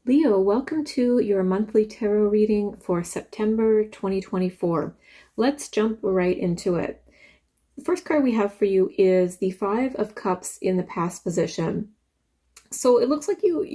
Leo, welcome to your monthly tarot reading for September 2024. Let's jump right into it. The first card we have for you is the Five of Cups in the past position. So it looks like you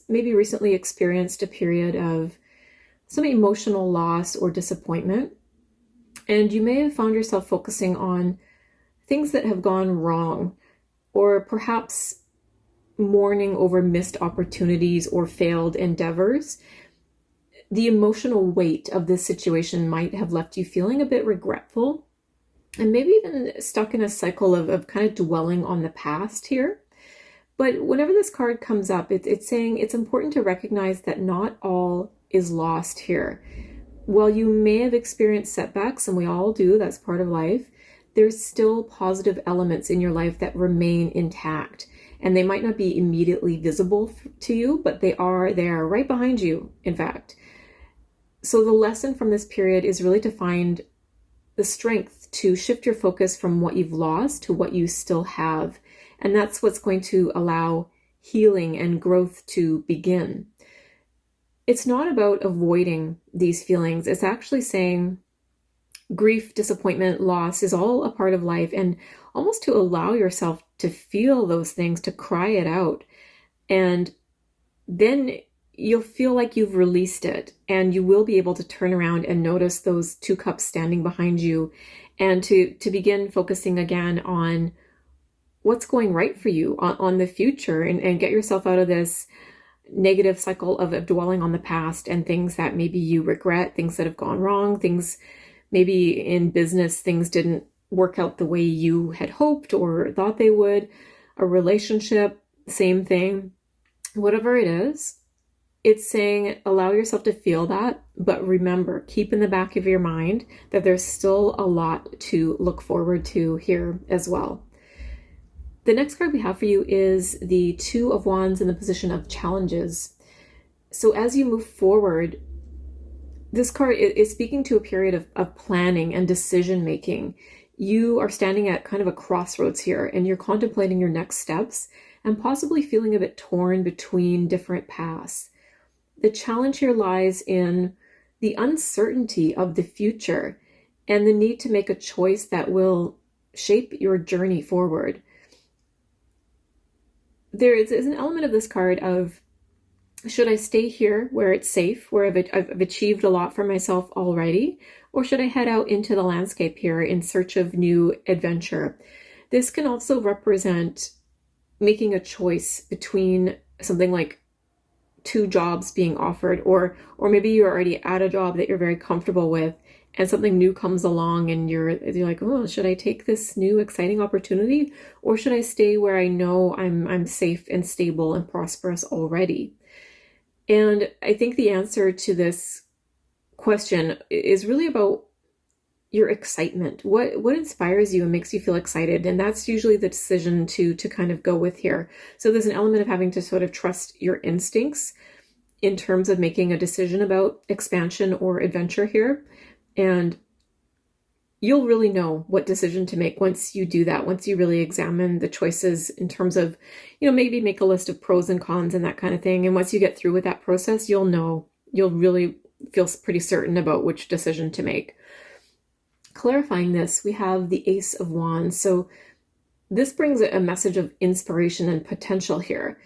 maybe recently experienced a period of some emotional loss or disappointment, and you may have found yourself focusing on things that have gone wrong, or perhaps mourning over missed opportunities or failed endeavors. The emotional weight of this situation might have left you feeling a bit regretful and maybe even stuck in a cycle of kind of dwelling on the past here. But whenever this card comes up, it's saying it's important to recognize that not all is lost here. While you may have experienced setbacks, and we all do, that's part of life, there's still positive elements in your life that remain intact. And they might not be immediately visible to you, but they are there right behind you, in fact. So the lesson from this period is really to find the strength to shift your focus from what you've lost to what you still have. And that's what's going to allow healing and growth to begin. It's not about avoiding these feelings. It's actually saying grief, disappointment, loss is all a part of life, and almost to allow yourself to feel those things, to cry it out. And then you'll feel like you've released it, and you will be able to turn around and notice those two cups standing behind you, and to begin focusing again on what's going right for you, on the future, and get yourself out of this negative cycle of dwelling on the past and things that maybe you regret, things that have gone wrong, things maybe in business, things didn't work out the way you had hoped or thought they would. A relationship, same thing. Whatever it is, it's saying allow yourself to feel that, but remember, keep in the back of your mind that there's still a lot to look forward to here as well. The next card we have for you is the Two of Wands in the position of challenges. So as you move forward, this card is speaking to a period of planning and decision making. You are standing at kind of a crossroads here, and you're contemplating your next steps and possibly feeling a bit torn between different paths. The challenge here lies in the uncertainty of the future and the need to make a choice that will shape your journey forward. There is an element of this card of, should I stay here where it's safe, where I've achieved a lot for myself already, or should I head out into the landscape here in search of new adventure? This can also represent making a choice between something like two jobs being offered, or maybe you're already at a job that you're very comfortable with, and something new comes along and you're like, oh, should I take this new exciting opportunity, or should I stay where I know I'm safe and stable and prosperous already? And I think the answer to this question is really about your excitement. What inspires you and makes you feel excited? And that's usually the decision to kind of go with here. So there's an element of having to sort of trust your instincts in terms of making a decision about expansion or adventure here. And you'll really know what decision to make once you do that, once you really examine the choices in terms of, maybe make a list of pros and cons and that kind of thing. And once you get through with that process, you'll really feel pretty certain about which decision to make. Clarifying this, we have the Ace of Wands. So this brings a message of inspiration and potential here.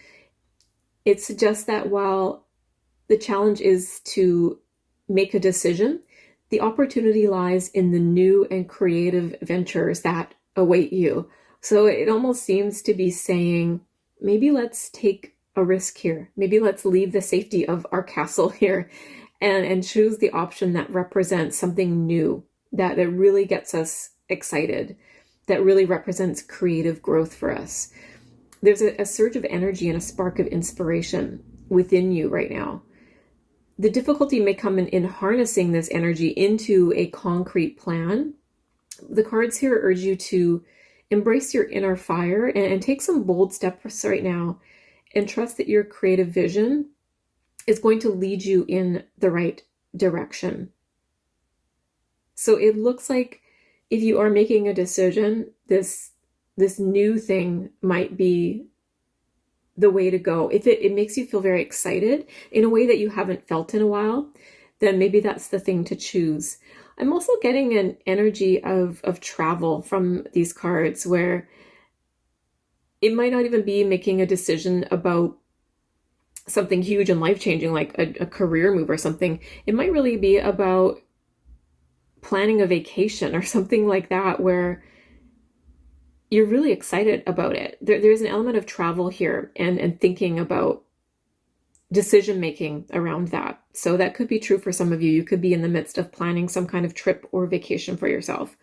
It suggests that while the challenge is to make a decision, the opportunity lies in the new and creative ventures that await you. So it almost seems to be saying, maybe let's take a risk here. Maybe let's leave the safety of our castle here and choose the option that represents something new, that really gets us excited, that really represents creative growth for us. There's a surge of energy and a spark of inspiration within you right now. The difficulty may come in harnessing this energy into a concrete plan. The cards here urge you to embrace your inner fire and take some bold steps right now, and trust that your creative vision is going to lead you in the right direction. So it looks like if you are making a decision, this new thing might be the way to go. If it makes you feel very excited in a way that you haven't felt in a while, then maybe that's the thing to choose. I'm also getting an energy of travel from these cards, where it might not even be making a decision about something huge and life-changing like a career move or something. It might really be about planning a vacation or something like that, where you're really excited about it. There's an element of travel here, and thinking about decision making around that. So that could be true for some of you. You could be in the midst of planning some kind of trip or vacation for yourself.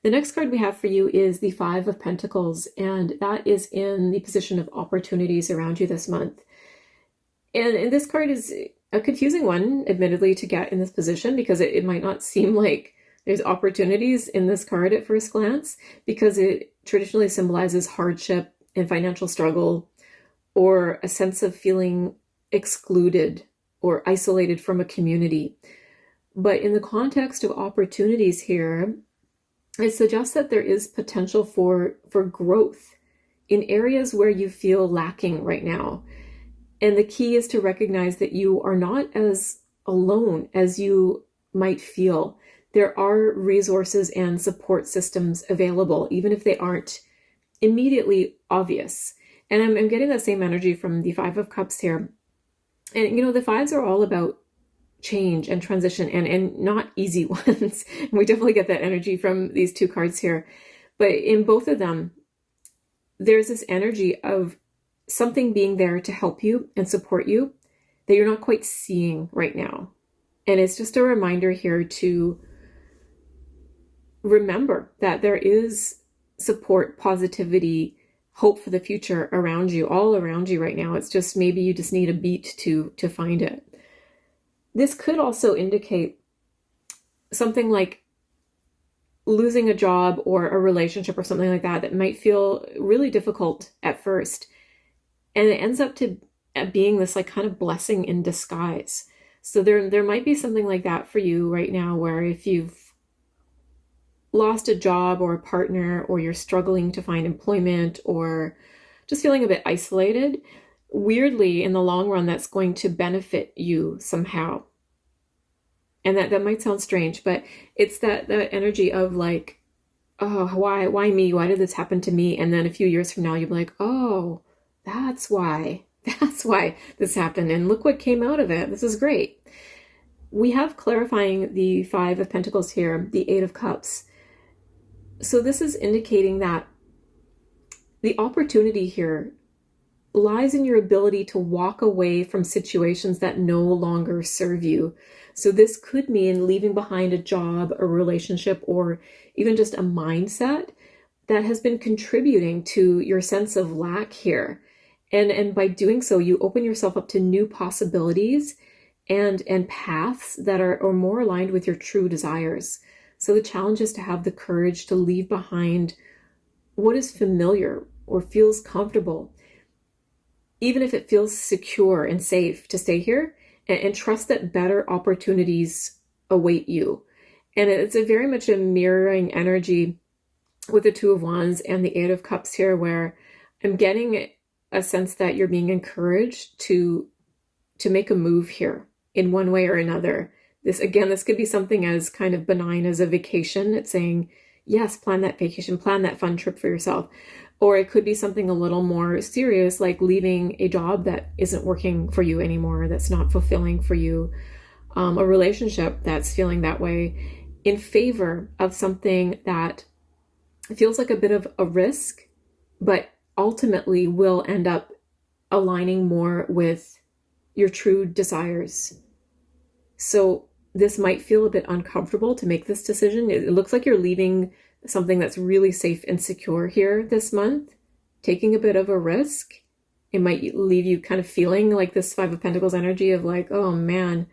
The next card we have for you is the Five of Pentacles, and that is in the position of opportunities around you this month. And this card is a confusing one, admittedly, to get in this position, because it might not seem like there's opportunities in this card at first glance, because it traditionally symbolizes hardship and financial struggle, or a sense of feeling excluded or isolated from a community. But in the context of opportunities here, it suggests that there is potential for growth in areas where you feel lacking right now. And the key is to recognize that you are not as alone as you might feel. There are resources and support systems available, even if they aren't immediately obvious. And I'm getting that same energy from the Five of Cups here. And, the fives are all about change and transition, and not easy ones. And we definitely get that energy from these two cards here. But in both of them, there's this energy of something being there to help you and support you that you're not quite seeing right now. And it's just a reminder here to remember that there is support, positivity, hope for the future around you, all around you right now. It's just maybe you just need a beat to find it. This could also indicate something like losing a job or a relationship or something like that might feel really difficult at first. And it ends up to being this like kind of blessing in disguise. So there might be something like that for you right now, where if you've lost a job or a partner, or you're struggling to find employment, or just feeling a bit isolated, weirdly, in the long run, that's going to benefit you somehow. And that might sound strange, but it's that energy of like, oh, why me? Why did this happen to me? And then a few years from now, you'll be like, oh, that's why this happened. And look what came out of it. This is great. We have clarifying the Five of Pentacles here, the Eight of Cups. So this is indicating that the opportunity here lies in your ability to walk away from situations that no longer serve you. So this could mean leaving behind a job, a relationship, or even just a mindset that has been contributing to your sense of lack here. And by doing so, you open yourself up to new possibilities and paths that are more aligned with your true desires. So the challenge is to have the courage to leave behind what is familiar or feels comfortable, even if it feels secure and safe to stay here, and trust that better opportunities await you. And it's a very much a mirroring energy with the Two of Wands and the Eight of Cups here, where I'm getting a sense that you're being encouraged to make a move here in one way or another. This could be something as kind of benign as a vacation. It's saying, yes, plan that vacation, plan that fun trip for yourself. Or it could be something a little more serious, like leaving a job that isn't working for you anymore, that's not fulfilling for you, a relationship that's feeling that way, in favor of something that feels like a bit of a risk, but ultimately will end up aligning more with your true desires. So this might feel a bit uncomfortable to make this decision. It looks like you're leaving something that's really safe and secure here this month, taking a bit of a risk. It might leave you kind of feeling like this Five of Pentacles energy of like, oh man,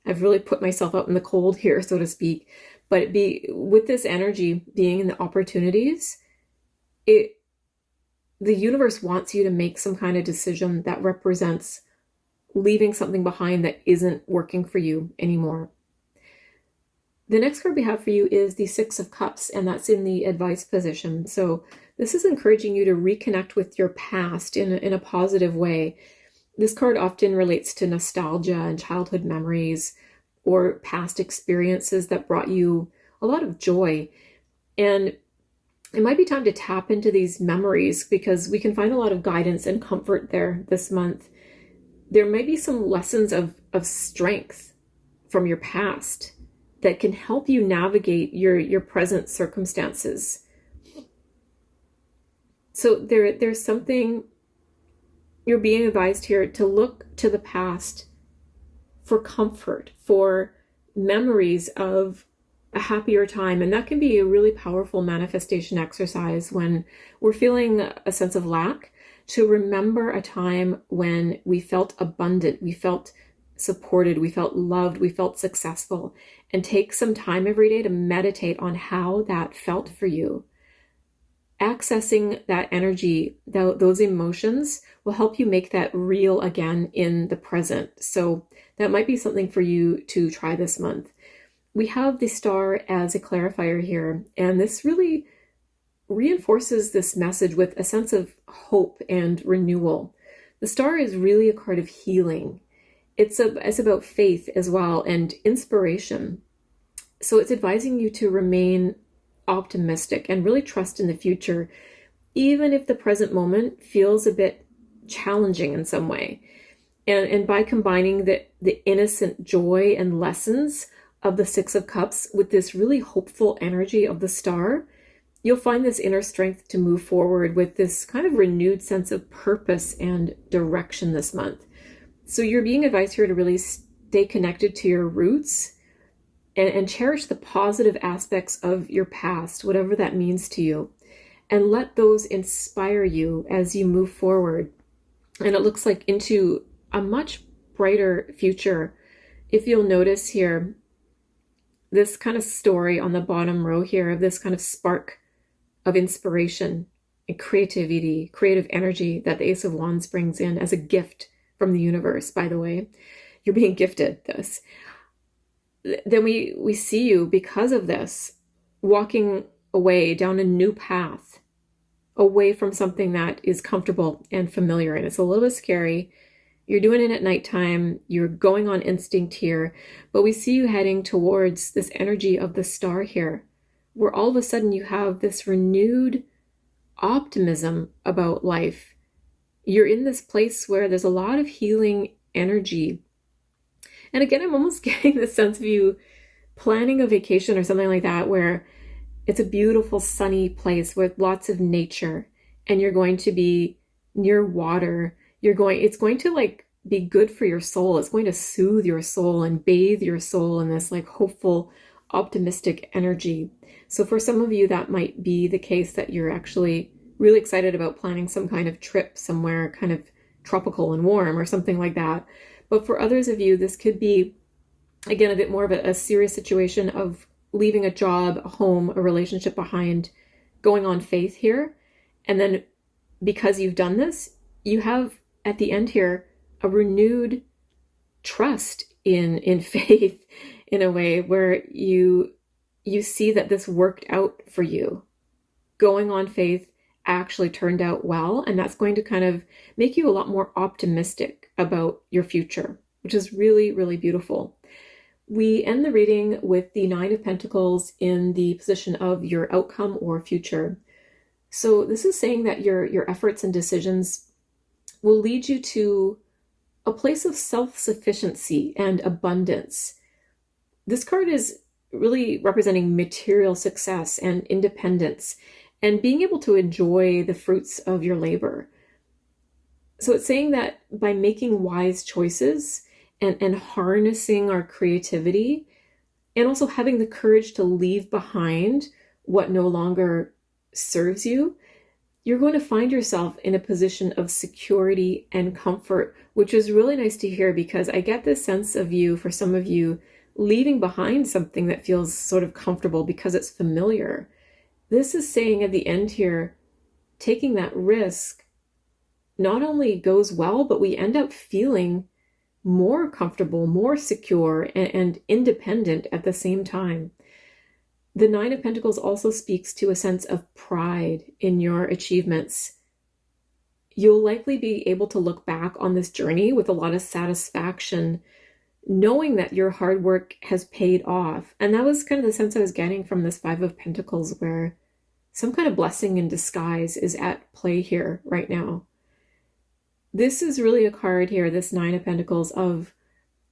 I've really put myself out in the cold here, so to speak. But with this energy being in the opportunities, the universe wants you to make some kind of decision that represents leaving something behind that isn't working for you anymore. The next card we have for you is the Six of Cups, and that's in the advice position. So this is encouraging you to reconnect with your past in a positive way. This card often relates to nostalgia and childhood memories or past experiences that brought you a lot of joy. And it might be time to tap into these memories because we can find a lot of guidance and comfort there this month. There might be some lessons of strength from your past that can help you navigate your present circumstances. So there's something you're being advised here to look to the past for comfort, for memories of a happier time. And that can be a really powerful manifestation exercise when we're feeling a sense of lack, to remember a time when we felt abundant, we felt supported, we felt loved, we felt successful, and take some time every day to meditate on how that felt for you. Accessing that energy, those emotions, will help you make that real again in the present. So that might be something for you to try this month. We have the star as a clarifier here, and this really reinforces this message with a sense of hope and renewal. The star is really a card of healing. It's about faith as well and inspiration. So it's advising you to remain optimistic and really trust in the future, even if the present moment feels a bit challenging in some way. And by combining the innocent joy and lessons of the Six of Cups with this really hopeful energy of the star, you'll find this inner strength to move forward with this kind of renewed sense of purpose and direction this month. So you're being advised here to really stay connected to your roots and cherish the positive aspects of your past, whatever that means to you, and let those inspire you as you move forward. And it looks like into a much brighter future. If you'll notice here, this kind of story on the bottom row here of this kind of spark of inspiration and creativity, creative energy that the Ace of Wands brings in as a gift from the universe, by the way. You're being gifted this. Then we see you, because of this, walking away down a new path, away from something that is comfortable and familiar. And it's a little bit scary. You're doing it at nighttime. You're going on instinct here. But we see you heading towards this energy of the star here, where all of a sudden you have this renewed optimism about life. You're in this place where there's a lot of healing energy. And again, I'm almost getting the sense of you planning a vacation or something like that, where it's a beautiful sunny place with lots of nature, and you're going to be near water. It's going to like be good for your soul. It's going to soothe your soul and bathe your soul in this like hopeful, optimistic energy. So for some of you, that might be the case, that you're actually really excited about planning some kind of trip somewhere kind of tropical and warm or something like that. But for others of you, this could be, again, a bit more of a serious situation of leaving a job, a home, a relationship behind, going on faith here. And then because you've done this, you have at the end here a renewed trust in faith, in a way where you see that this worked out for you. Going on faith actually turned out well, and that's going to kind of make you a lot more optimistic about your future, which is really, really beautiful. We end the reading with the Nine of Pentacles in the position of your outcome or future. So this is saying that your efforts and decisions will lead you to a place of self-sufficiency and abundance. This card is really representing material success and independence and being able to enjoy the fruits of your labor. So it's saying that by making wise choices and harnessing our creativity, and also having the courage to leave behind what no longer serves you, you're going to find yourself in a position of security and comfort, which is really nice to hear, because I get this sense of you, for some of you, leaving behind something that feels sort of comfortable because it's familiar. This is saying at the end here, taking that risk not only goes well, but we end up feeling more comfortable, more secure, and independent at the same time. The Nine of Pentacles also speaks to a sense of pride in your achievements. You'll likely be able to look back on this journey with a lot of satisfaction, knowing that your hard work has paid off. And that was kind of the sense I was getting from this Five of Pentacles, where some kind of blessing in disguise is at play here right now. This is really a card here, this Nine of Pentacles, of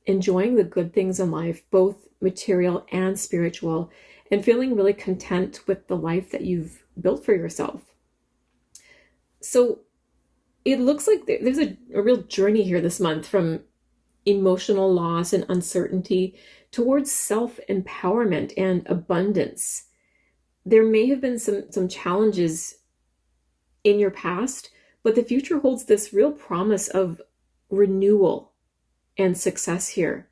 enjoying the good things in life, both material and spiritual, and feeling really content with the life that you've built for yourself. So it looks like there's a real journey here this month, from emotional loss and uncertainty towards self-empowerment and abundance. There may have been some challenges in your past, but the future holds this real promise of renewal and success here.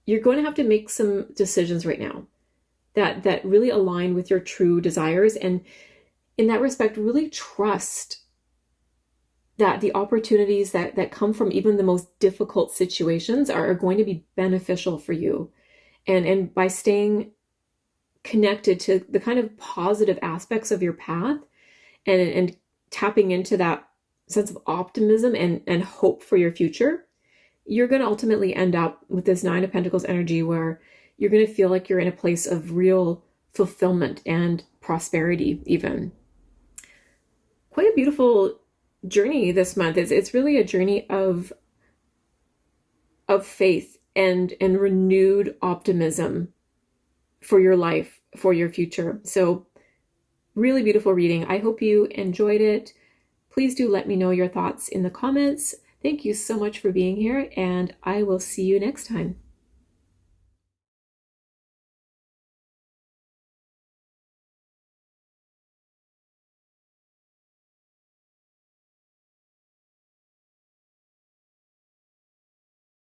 You're going to have to make some decisions right now that really align with your true desires, and in that respect, really trust that the opportunities that come from even the most difficult situations are going to be beneficial for you. And by staying connected to the kind of positive aspects of your path, and tapping into that sense of optimism and hope for your future, you're going to ultimately end up with this Nine of Pentacles energy, where you're going to feel like you're in a place of real fulfillment and prosperity even. Quite a beautiful journey this month. It's really a journey of faith and renewed optimism for your life, for your future. So really beautiful reading. I hope you enjoyed it. Please do let me know your thoughts in the comments. Thank you so much for being here, and I will see you next time.